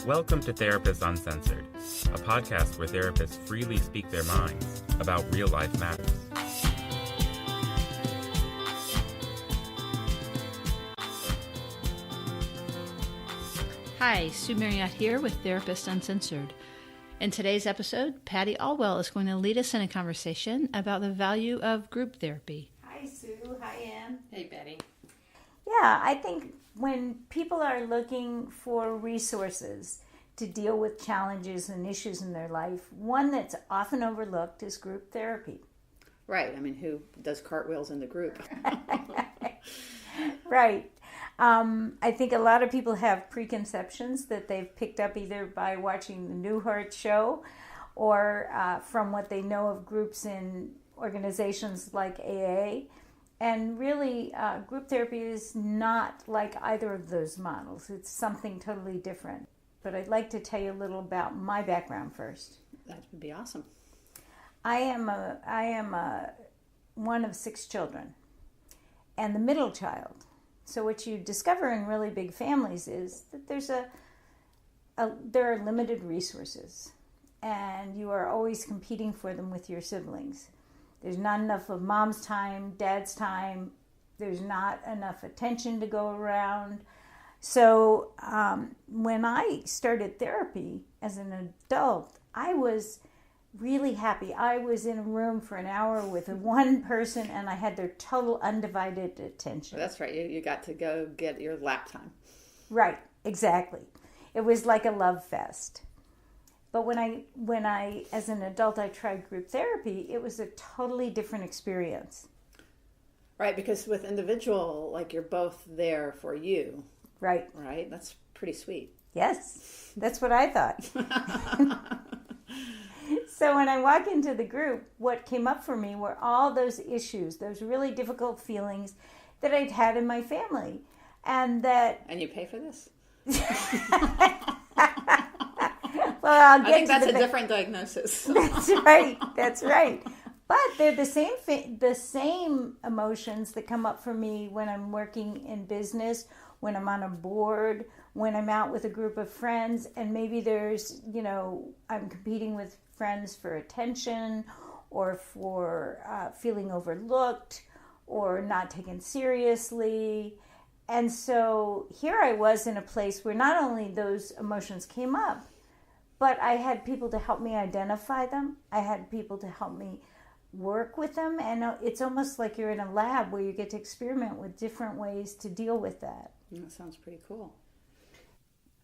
Welcome to Therapists Uncensored, a podcast where therapists freely speak their minds about real-life matters. Hi, Sue Marriott here with Therapists Uncensored. In today's episode, Patty Allwell is going to lead us in a conversation about the value of group therapy. Hi, Sue. Hi, Ann. Hey, Betty. Yeah, I think when people are looking for resources to deal with challenges and issues in their life, one that's often overlooked is group therapy. Right. I mean, who does cartwheels in the group? Right. I think a lot of people have preconceptions that they've picked up either by watching the Newhart show or from what they know of groups in organizations like AA. And really, group therapy is not like either of those models. It's something totally different. But I'd like to tell you a little about my background first. That would be awesome. I am one of 6 children and the middle child. So what you discover in really big families is that there are limited resources, and you are always competing for them with your siblings. There's not enough of mom's time, dad's time. There's not enough attention to go around. So when I started therapy as an adult, I was really happy. I was in a room for an hour with one person, and I had their total undivided attention. That's right. You got to go get your lap time. Right, exactly. It was like a love fest. But when I, as an adult, I tried group therapy, it was a totally different experience. Right, because with individual, like you're both there for you. Right. Right? That's pretty sweet. Yes, that's what I thought. So when I walk into the group, what came up for me were all those issues, those really difficult feelings that I'd had in my family. And you pay for this? Well, I think that's a different diagnosis. That's right. But they're the same emotions that come up for me when I'm working in business, when I'm on a board, when I'm out with a group of friends, and maybe there's, I'm competing with friends for attention or for feeling overlooked or not taken seriously. And so here I was in a place where not only those emotions came up, but I had people to help me identify them. I had people to help me work with them. And it's almost like you're in a lab where you get to experiment with different ways to deal with that. That sounds pretty cool.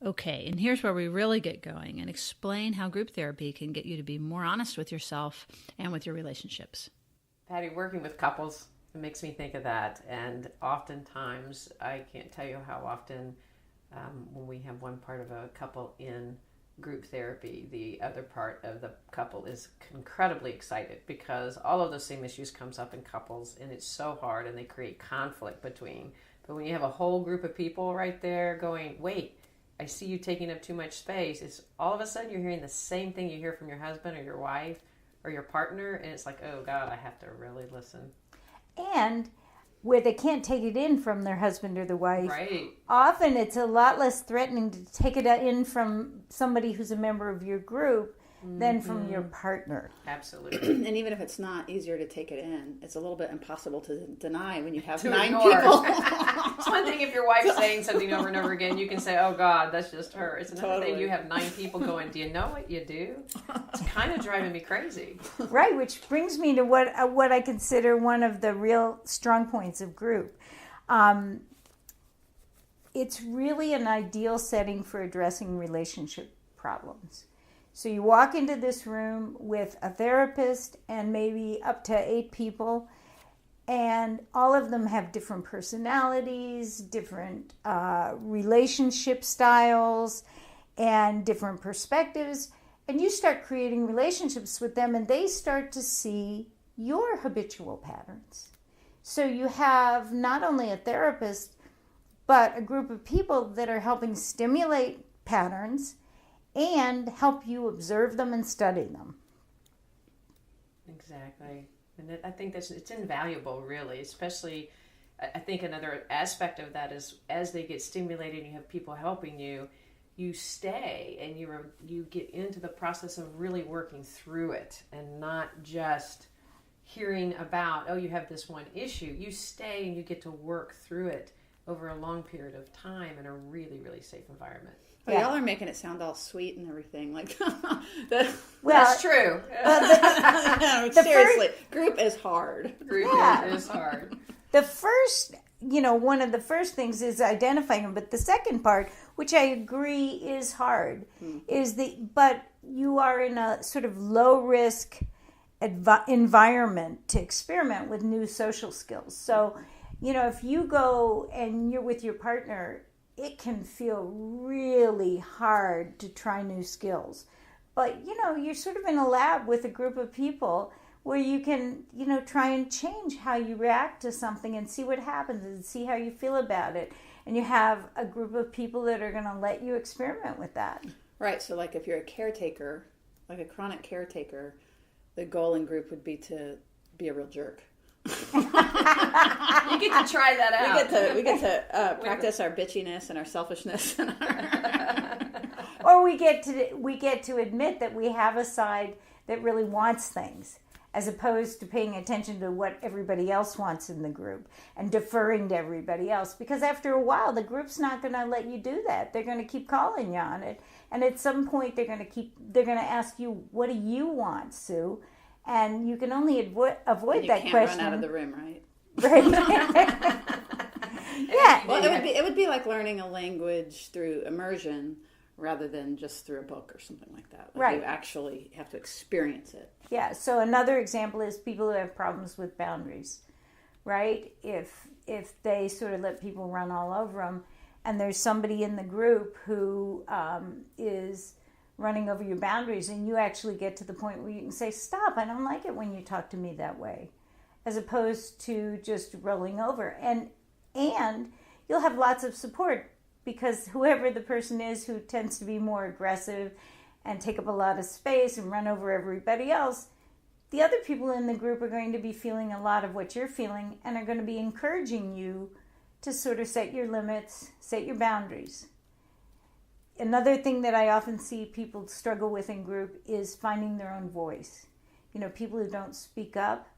Okay, and here's where we really get going and explain how group therapy can get you to be more honest with yourself and with your relationships. Patty, working with couples, it makes me think of that. And oftentimes, I can't tell you how often when we have one part of a couple in group therapy, the other part of the couple is incredibly excited because all of those same issues comes up in couples, and it's so hard, and they create conflict between. But when you have a whole group of people right there going, wait, I see you taking up too much space, it's all of a sudden you're hearing the same thing you hear from your husband or your wife or your partner, and it's like, oh God, I have to really listen. And where they can't take it in from their husband or the wife, right. Often it's a lot less threatening to take it in from somebody who's a member of your group than from your partner. Absolutely. And even if it's not easier to take it in, it's a little bit impossible to deny when you have to 9 ignore. people. It's one thing if your wife's saying something over and over again, you can say, oh God, that's just her. It's another thing you have 9 people going, do you know what you do? It's kind of driving me crazy. Right, which brings me to what I consider one of the real strong points of group. It's really an ideal setting for addressing relationship problems. So you walk into this room with a therapist and maybe up to 8 people, and all of them have different personalities, different relationship styles, and different perspectives. And you start creating relationships with them, and they start to see your habitual patterns. So you have not only a therapist, but a group of people that are helping stimulate patterns and help you observe them and study them. Exactly. And I think it's invaluable, really, especially I think another aspect of that is as they get stimulated and you have people helping you, you stay and you get into the process of really working through it and not just hearing about, oh, you have this one issue. You stay and you get to work through it over a long period of time in a really, really safe environment. Well, y'all are making it sound all sweet and everything. Like, that's true. Seriously, group is hard. Group is hard. The first, one of the first things is identifying them. But the second part, which I agree is hard, but you are in a sort of low risk environment to experiment with new social skills. So, if you go and you're with your partner, it can feel really hard to try new skills. But, you're sort of in a lab with a group of people where you can, try and change how you react to something and see what happens and see how you feel about it. And you have a group of people that are going to let you experiment with that. Right. So, like, if you're a caretaker, like a chronic caretaker, the goal in group would be to be a real jerk. You get to try that out. We get to practice our bitchiness and our selfishness, and or we get to admit that we have a side that really wants things, as opposed to paying attention to what everybody else wants in the group and deferring to everybody else. Because after a while, the group's not going to let you do that. They're going to keep calling you on it, and at some point, they're going to ask you, "What do you want, Sue?" And you can only avoid that question. You can't run out of the room, right? Right. Yeah. Well, it would be like learning a language through immersion rather than just through a book or something like that. Like right. You actually have to experience it. Yeah. So another example is people who have problems with boundaries, right? If they sort of let people run all over them, and there's somebody in the group who is running over your boundaries, and you actually get to the point where you can say, "Stop, I don't like it when you talk to me that way," as opposed to just rolling over. And you'll have lots of support, because whoever the person is who tends to be more aggressive and take up a lot of space and run over everybody else, the other people in the group are going to be feeling a lot of what you're feeling and are going to be encouraging you to sort of set your limits, set your boundaries. Another thing that I often see people struggle with in group is finding their own voice. People who don't speak up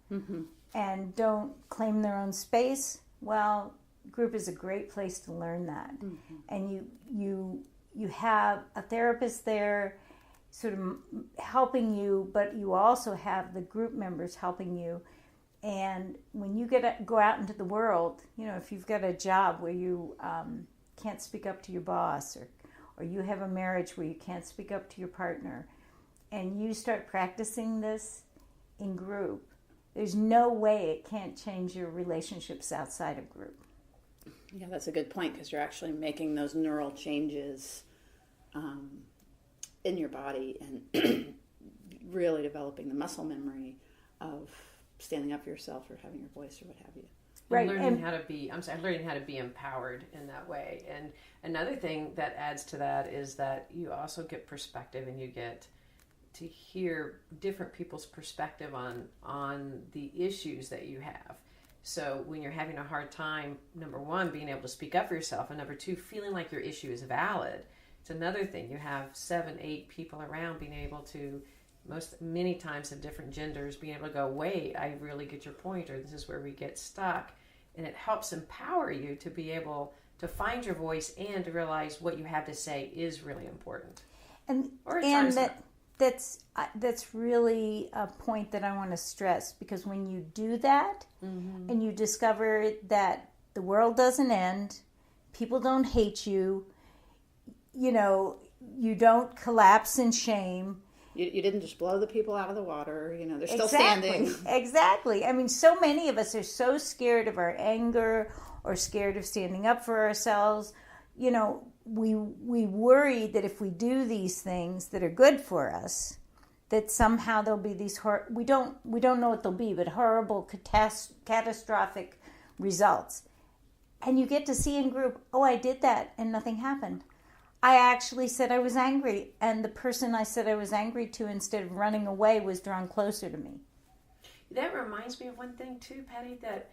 and don't claim their own space. Well, group is a great place to learn that. And you have a therapist there sort of helping you, but you also have the group members helping you. And when you go out into the world, if you've got a job where you can't speak up to your boss, or you have a marriage where you can't speak up to your partner, and you start practicing this in group, there's no way it can't change your relationships outside of group. Yeah, that's a good point, because you're actually making those neural changes in your body and really developing the muscle memory of standing up for yourself or having your voice or what have you. Right. Learning how to be empowered in that way. And another thing that adds to that is that you also get perspective, and you get to hear different people's perspective on the issues that you have. So when you're having a hard time, number one, being able to speak up for yourself, and number two, feeling like your issue is valid. It's another thing. You have 7, 8 people around, being able to, many times of different genders, being able to go, wait, I really get your point, or this is where we get stuck. And it helps empower you to be able to find your voice and to realize what you have to say is really important. And that's really a point that I want to stress, because when you do that and you discover that the world doesn't end, people don't hate you, you don't collapse in shame. You didn't just blow the people out of the water. They're still standing. Exactly. I mean, so many of us are so scared of our anger or scared of standing up for ourselves. We worry that if we do these things that are good for us, that somehow there'll be these we don't know what they'll be, but horrible catastrophic results. And you get to see in group, oh, I did that and nothing happened. I actually said I was angry, and the person I said I was angry to, instead of running away, was drawn closer to me. That reminds me of one thing too, Patty, that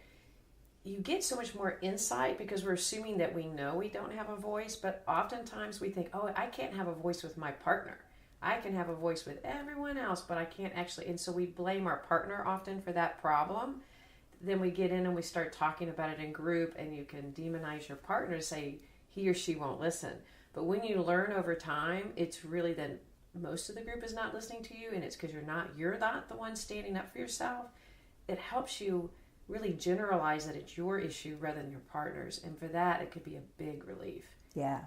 you get so much more insight because we're assuming that we know we don't have a voice, but oftentimes we think, oh, I can't have a voice with my partner. I can have a voice with everyone else, but I can't actually. And so we blame our partner often for that problem. Then we get in and we start talking about it in group, and you can demonize your partner, say he or she won't listen. But when you learn over time, it's really that most of the group is not listening to you, and it's because you're not the one standing up for yourself. It helps you really generalize that it's your issue rather than your partner's. And for that, it could be a big relief. Yeah.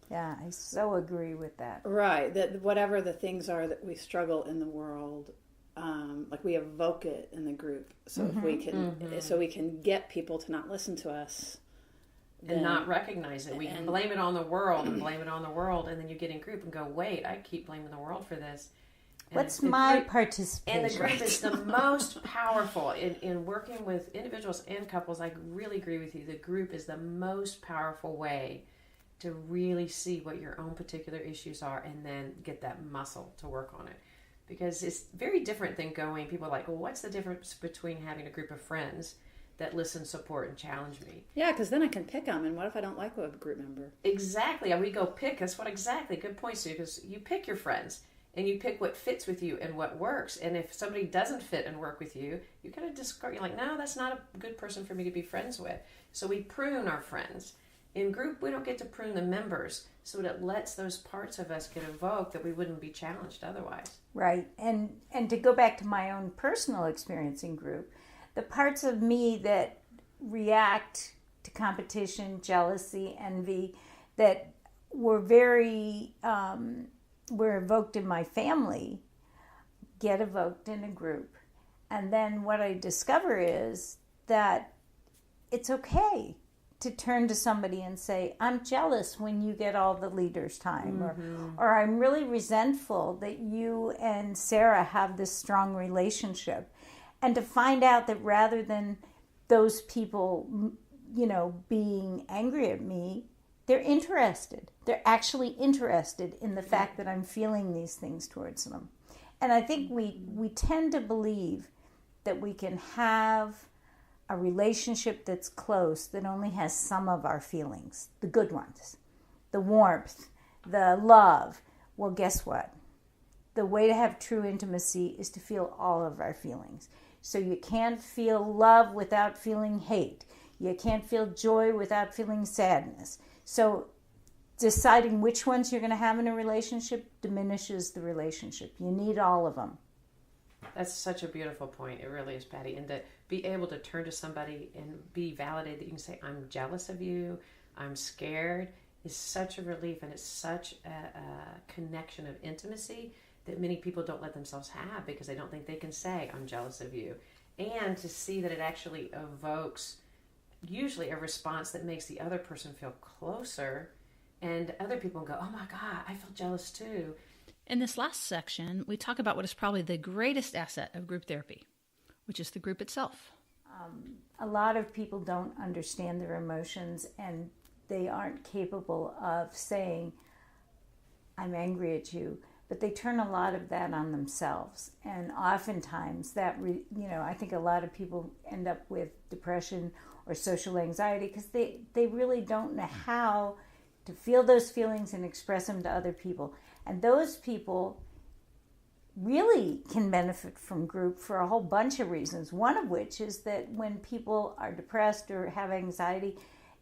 Yeah, I so agree with that. Right. That whatever the things are that we struggle in the world, like we evoke it in the group. So if we can, so we can get people to not listen to us. And not recognize it. We can blame it on the world and blame it on the world. And then you get in group and go, wait, I keep blaming the world for this. And what's my participation? And the group is the most powerful. In working with individuals and couples, I really agree with you. The group is the most powerful way to really see what your own particular issues are and then get that muscle to work on it. Because it's very different than going, people are like, well, what's the difference between having a group of friends that listen, support, and challenge me? Yeah, because then I can pick them. And what if I don't like a group member? Exactly. We go pick. That's what exactly. Good point, Sue. Because you pick your friends. And you pick what fits with you and what works. And if somebody doesn't fit and work with you, you kind of discard. You're like, no, that's not a good person for me to be friends with. So we prune our friends. In group, we don't get to prune the members. So it lets those parts of us get evoked that we wouldn't be challenged otherwise. Right. And to go back to my own personal experience in group, the parts of me that react to competition, jealousy, envy, that were very... were evoked in my family, get evoked in a group. And then what I discover is that it's okay to turn to somebody and say, I'm jealous when you get all the leaders time, or I'm really resentful that you and Sarah have this strong relationship. And to find out that rather than those people, being angry at me, they're interested. They're actually interested in the fact that I'm feeling these things towards them. And I think we tend to believe that we can have a relationship that's close that only has some of our feelings, the good ones, the warmth, the love. Well, guess what? The way to have true intimacy is to feel all of our feelings. So you can't feel love without feeling hate. You can't feel joy without feeling sadness. So deciding which ones you're going to have in a relationship diminishes the relationship. You need all of them. That's such a beautiful point. It really is, Patty. And to be able to turn to somebody and be validated that you can say, I'm jealous of you, I'm scared, is such a relief. And it's such a connection of intimacy that many people don't let themselves have because they don't think they can say, I'm jealous of you. And to see that it actually evokes usually a response that makes the other person feel closer, and other people go, oh my God, I feel jealous too. In this last section, we talk about what is probably the greatest asset of group therapy, which is the group itself. A lot of people don't understand their emotions, and they aren't capable of saying, I'm angry at you, but they turn a lot of that on themselves. And oftentimes that, I think a lot of people end up with depression or social anxiety because they really don't know how to feel those feelings and express them to other people. And those people really can benefit from group for a whole bunch of reasons. One of which is that when people are depressed or have anxiety,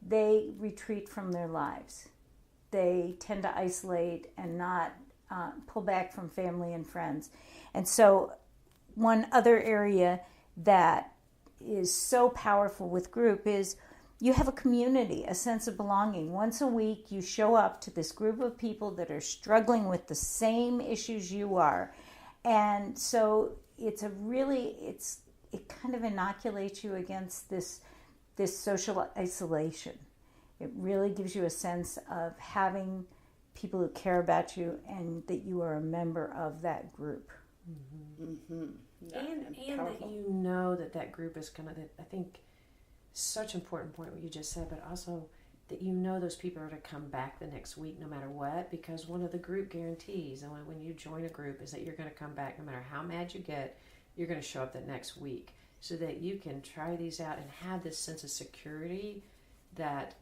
they retreat from their lives. They tend to isolate and not pull back from family and friends. And so one other area that is so powerful with group is you have a community, a sense of belonging. Once a week, you show up to this group of people that are struggling with the same issues you are. And so it kind of inoculates you against this social isolation. It really gives you a sense of having people who care about you and that you are a member of that group. Yeah, and that you know that group is kind of, I think, such an important point what you just said, but also that you know those people are to come back the next week no matter what, because one of the group guarantees and when you join a group is that you're going to come back no matter how mad you get, you're going to show up that next week. so that you can try these out and have this sense of security that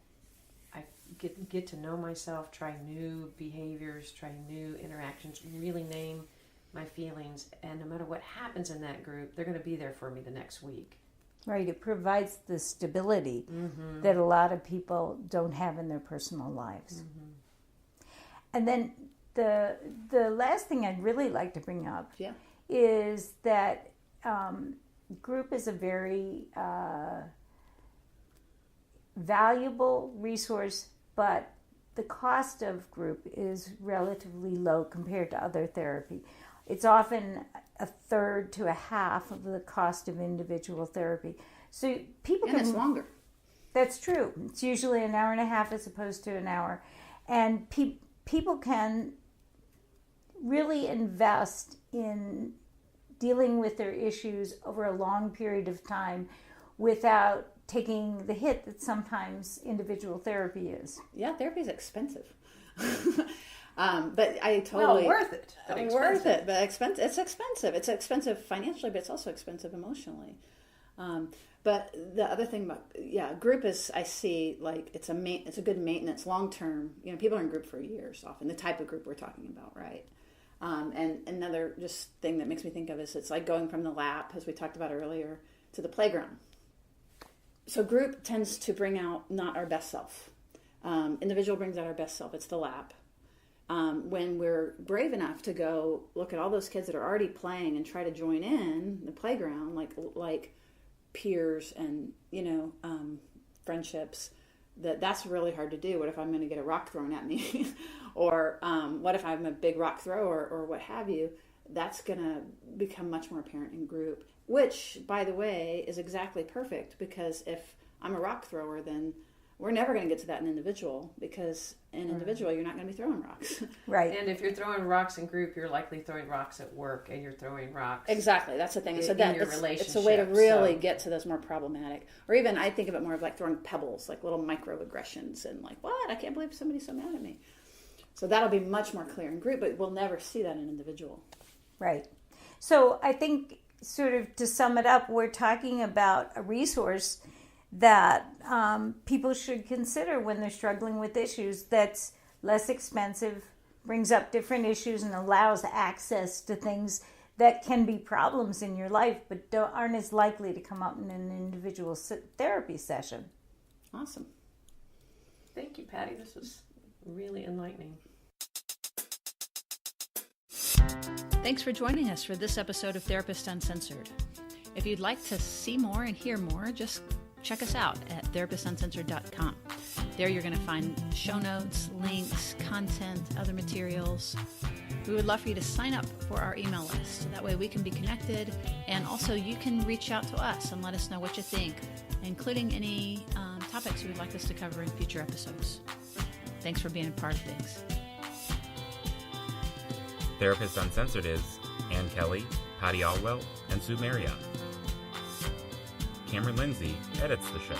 I get to know myself, try new behaviors, try new interactions, really name my feelings, and no matter what happens in that group, they're going to be there for me the next week. Right. It provides the stability that a lot of people don't have in their personal lives. And then the last thing I'd really like to bring up is that group is a very valuable resource, but the cost of group is relatively low compared to other therapy. It's often a third to a half of the cost of individual therapy. So people and it's longer. That's true. It's usually an hour and a half as opposed to an hour. And people can really invest in dealing with their issues over a long period of time without taking the hit that sometimes individual therapy is. Yeah, therapy is expensive. But I totally... worth it. Worth it, but expensive. It's expensive. It's expensive financially, but it's also expensive emotionally. But the other thing about, group is, I see, like, it's a good maintenance, long-term. You know, people are in group for years often, the type of group we're talking about, right? And another just thing that makes me think of is it's like going from the lap, as we talked about earlier, to the playground. So group tends to bring out not our best self. Individual brings out our best self. It's the lap. When we're brave enough to go look at all those kids that are already playing and try to join in the playground, like peers and, friendships, that's really hard to do. What if I'm going to get a rock thrown at me? Or what if I'm a big rock thrower or what have you? That's going to become much more apparent in group, which, by the way, is exactly perfect, because if I'm a rock thrower, then we're never going to get to that in individual, because in individual, you're not going to be throwing rocks. Right. And if you're throwing rocks in group, you're likely throwing rocks at work, and you're throwing rocks. Exactly. That's the thing. So in that your it's a way to really so. get to those more problematic, or even I think of it more of like throwing pebbles, like little microaggressions, and like, what? I can't believe somebody's so mad at me. So that'll be much more clear in group, but we'll never see that in individual. Right. So I think, sort of to sum it up, we're talking about a resource that people should consider when they're struggling with issues, that's less expensive, brings up different issues, and allows access to things that can be problems in your life but aren't as likely to come up in an individual therapy session. Awesome. Thank you, Patty. This was really enlightening. Thanks for joining us for this episode of Therapist Uncensored. If you'd like to see more and hear more, just check us out at therapistuncensored.com. There you're going to find show notes, links, content, other materials. We would love for you to sign up for our email list. That way we can be connected, and also you can reach out to us and let us know what you think, including any topics you would like us to cover in future episodes. Thanks for being a part of things. Therapist Uncensored is Ann Kelly, Patty Alwell, and Sue Marriott. Cameron Lindsay edits the show.